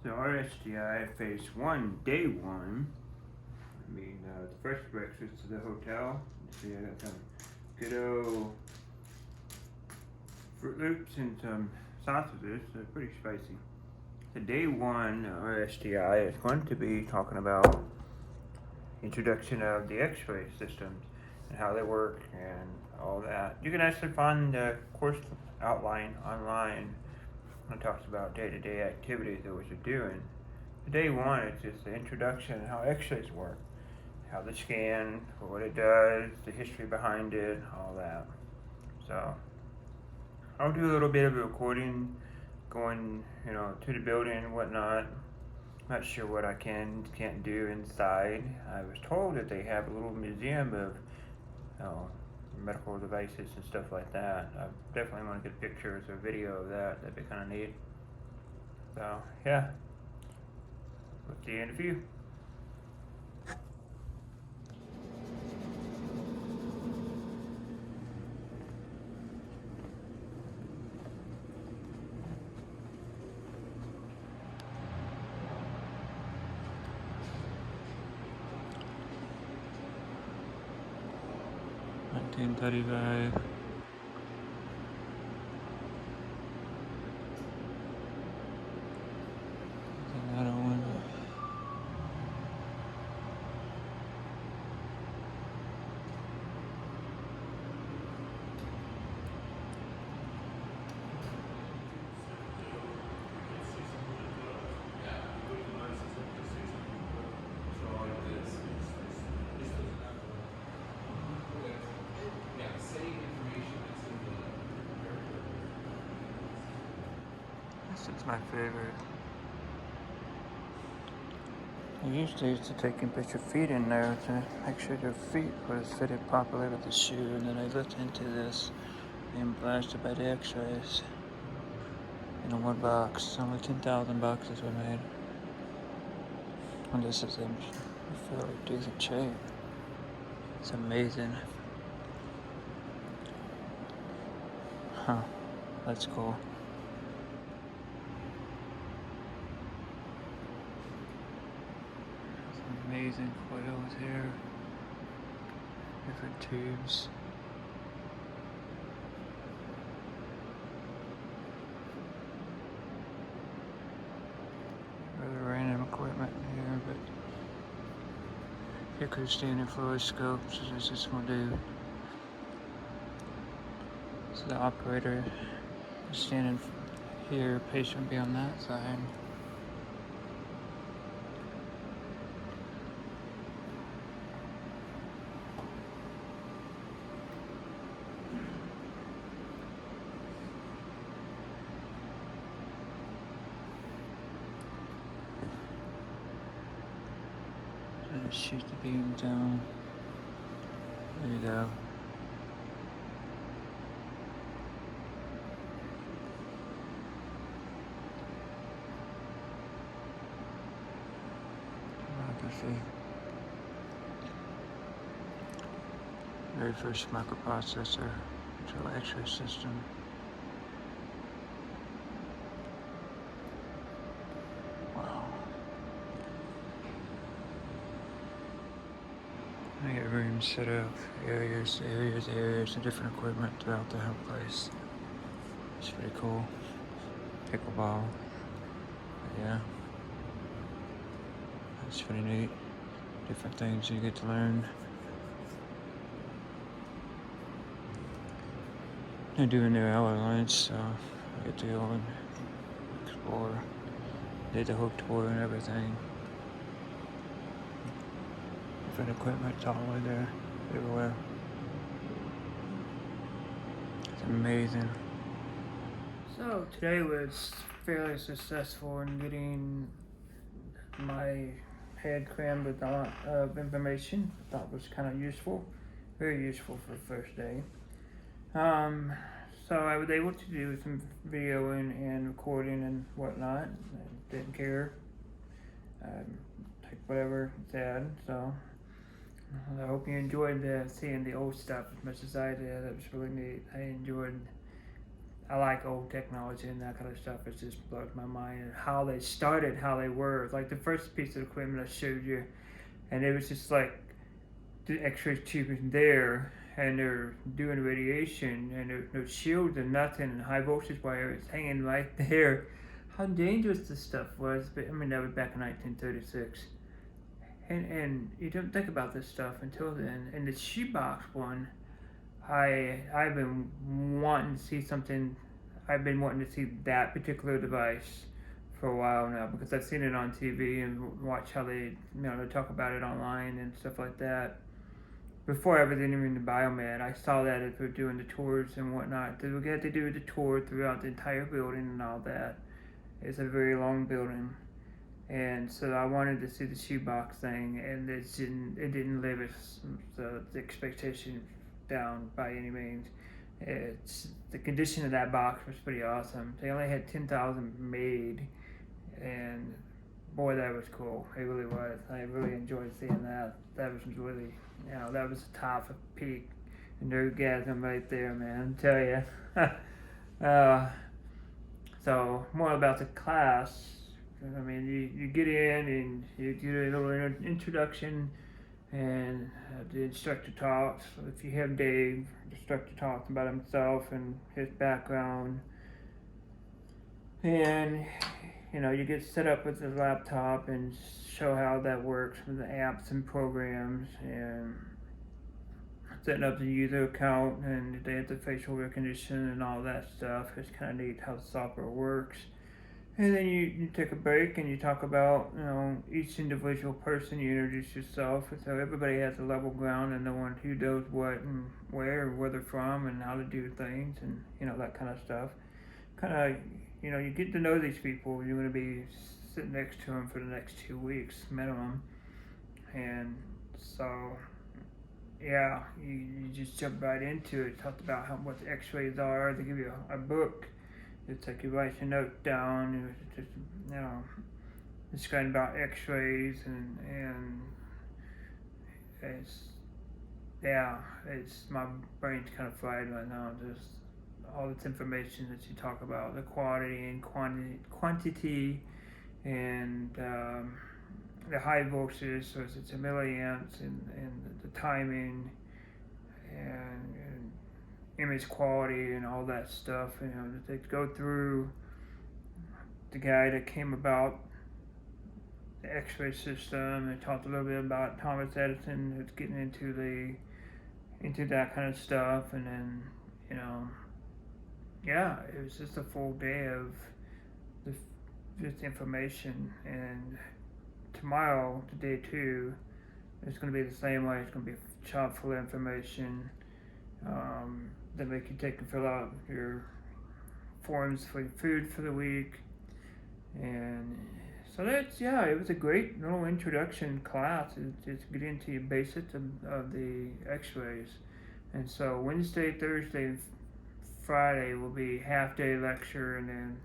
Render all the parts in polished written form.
So Rsti phase one, day one. The first breakfast to the hotel. See, I got some good old Fruit Loops and some sausages. They're pretty spicy. So day one Rsti is going to be talking about introduction of the X-ray systems and how they work and all that. You can actually find the course outline online. It talks about day-to-day activities that we're doing. Day one is just the introduction how X-rays work, how they scan, what it does, the history behind it, all that. So I'll do a little bit of a recording going, to the building and whatnot. Not sure what I can't do inside. I was told that they have a little museum of medical devices and stuff like that. I definitely want to get pictures or video of that. That'd be kind of neat. So yeah, we'll see you in a few. $19.35. Another one. This is my favorite. I usually used to take and put your feet in there to make sure your feet was fitted properly with the shoe, and then I looked into this being blasted by the X-rays in one box. Only 10,000 boxes were made, and this is in fairly decent shape. It's amazing. Huh? That's cool. Amazing coils here, different tubes. Rather random equipment here, but here could standard fluoroscope, so this is gonna do. So the operator is standing here, patient will be on that side. And shoot the beam down. There you go. Tomography. Very first microprocessor to X-ray system. I got rooms set up, areas of different equipment throughout the whole place. It's pretty cool. Pickleball. But yeah. It's pretty neat. Different things you get to learn. I'm doing new hour lunch, so I get to go and explore. Did the whole tour and everything. Different equipment all the way there, everywhere. It's amazing. So today was fairly successful in getting my head crammed with a lot of information. I thought was kind of useful, very useful for the first day. So I was able to do some videoing and recording and whatnot. I didn't care. Take whatever it said. So I hope you enjoyed seeing the old stuff as much as I did. It was really neat. I enjoyed I like old technology and that kind of stuff. It just blows my mind and how they started, how they were. Like the first piece of equipment I showed you, and it was just like the X-ray tube is there, and they're doing radiation, and there's no shields and nothing, and high voltage wire is hanging right there. How dangerous this stuff was! But I mean, that was back in 1936, and you don't think about this stuff until then. And the shoebox one, I've been wanting to see something. I've been wanting to see that particular device for a while now because I've seen it on TV and watch how they talk about it online and stuff like that. Before I was even the biomed, I saw that as we were doing the tours and whatnot. We get to do the tour throughout the entire building and all that. It's a very long building, and so I wanted to see the shoebox thing, and it didn't live the expectation down by any means. It's the condition of that box was pretty awesome. They only had 10,000 made, and boy, that was cool. It really was. I really enjoyed seeing that. That was really, that was the top of peak nerdgasm right there, man. I tell you. So more about the class. I mean, you get in and you do a little introduction, and the instructor talks. If you have Dave, the instructor talks about himself and his background, and you get set up with the laptop and show how that works with the apps and programs, and setting up the user account and the facial recognition and all that stuff. It's kind of neat how the software works. And then you take a break and you talk about each individual person. You introduce yourself, so everybody has a level ground and knowing who does what and where they're from and how to do things and that kind of stuff. Kind of you get to know these people. You're going to be sitting next to them for the next 2 weeks minimum, and so yeah, you just jump right into it. Talked about what the X-rays are. They give you a book. It's like you write your notes down. It's just describing about X-rays and it's my brain's kind of fried right now. Just all this information that you talk about, the quality and quantity, and the high voltages, so it's a milliamps, and the timing, and image quality and all that stuff. They go through the guy that came about the X-ray system and talked a little bit about Thomas Edison, who's getting into that kind of stuff, and then it was just a full day of just information. And tomorrow, the day 2, it's going to be the same way. It's going to be chock full of information. They make you take and fill out your forms for your food for the week, and so it was a great little introduction class. Just get into your basics of the X-rays. And so Wednesday, Thursday, Friday will be half-day lecture and then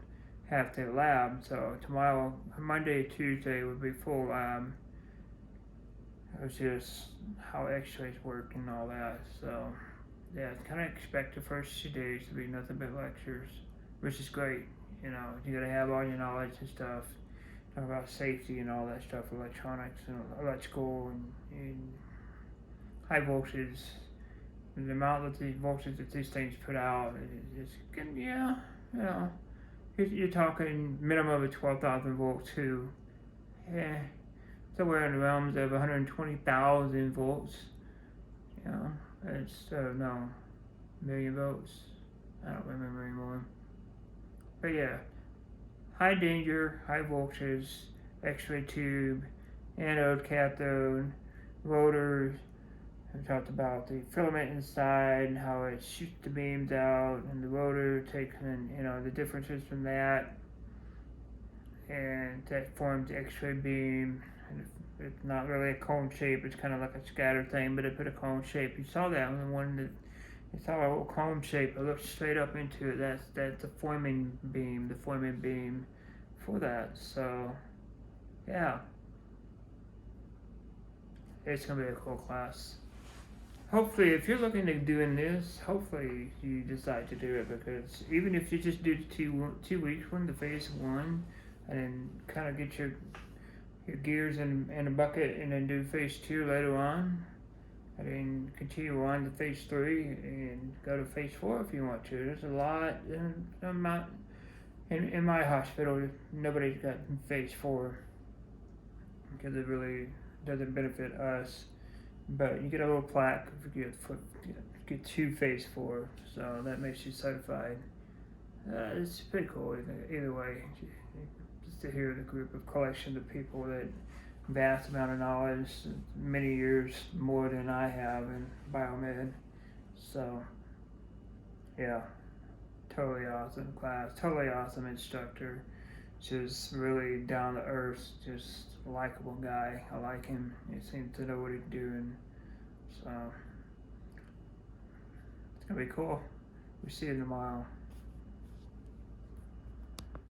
half-day lab. So tomorrow, Monday, Tuesday will be full lab. It's just how X-rays work and all that. So yeah, kind of expect the first 2 days to be nothing but lectures, which is great. You gotta have all your knowledge and stuff. Talk about safety and all that stuff, electronics and electrical and high voltage. And the amount of the voltage that these things put out is you're talking minimum of 12,000 volts to somewhere in the realms of 120,000 volts. It's million volts. I don't remember anymore. But yeah, high danger, high voltage, X-ray tube, anode, cathode, rotors. We talked about the filament inside and how it shoots the beams out, and the rotor takes in, the differences from that, and that forms the X-ray beam. And it's not really a cone shape; it's kind of like a scatter thing, but it put a cone shape. You saw that in the one that you saw a little cone shape. It looked straight up into it. That's the forming beam for that. So, yeah, it's gonna be a cool class. hopefully, if you're looking at doing this, hopefully you decide to do it, because even if you just do 2 weeks one, the phase one, and then kind of get your gears in a bucket, and then do phase two later on, and then continue on to phase three and go to phase four if you want to. There's a lot amount in my hospital. Nobody's got phase four because it really doesn't benefit us. But you get a little plaque if you get to phase four, so that makes you certified. It's pretty cool either way. Just to hear the group of collection of people that vast amount of knowledge, many years more than I have in biomed. So yeah, totally awesome class, totally awesome instructor. Just really down to earth, just likable guy. I like him. He seems to know what he's doing. So it's gonna be cool. We see you tomorrow.